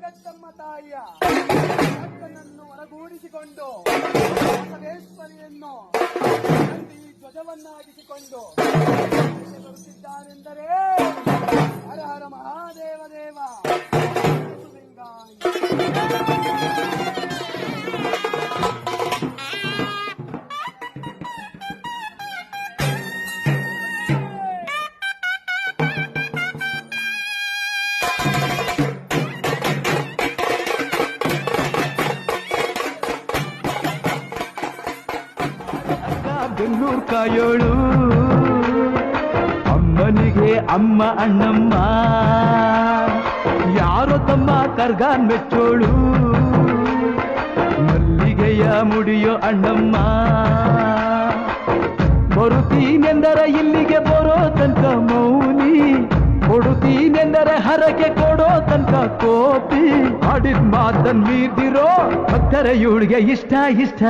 ವರಗಟ್ಟಮ್ಮ ತಾಯಿಯ ಭಕ್ತನನ್ನು ಹೊರಗೂಡಿಸಿಕೊಂಡು ಬಸವೇಶ್ವರಿಯನ್ನು ಧ್ವಜವನ್ನಾಗಿಸಿಕೊಂಡು ಬರುತ್ತಿದ್ದಾರೆಂದರೆ ಹರ ಹರ ಮಹಾದೇವ ದೇವ ಬೆಂಗಳೂರು ಕಾಯೋಳು ಅಮ್ಮನಿಗೆ ಅಮ್ಮ ಅಣ್ಣಮ್ಮ ಯಾರೋ ತಮ್ಮ ಕರ್ಗಾನ್ ಮೆಚ್ಚೋಳು ಮಲ್ಲಿಗೆಯ ಮುಡಿಯೋ ಅಣ್ಣಮ್ಮ ಬರುತ್ತೀನೆಂದರೆ ಇಲ್ಲಿಗೆ ಬರೋ ತನಕ ಮೌನಿ ಕೊಡುತ್ತೀನೆಂದರೆ ಹರಕೆ ಕೊಡೋ ತನಕ ಕೋಪಿ ಆಡಿದ ಮಾತನ್ ಮೀದಿರೋ ಭಕ್ತರ ಇವಳಿಗೆ ಇಷ್ಟ ಇಷ್ಟ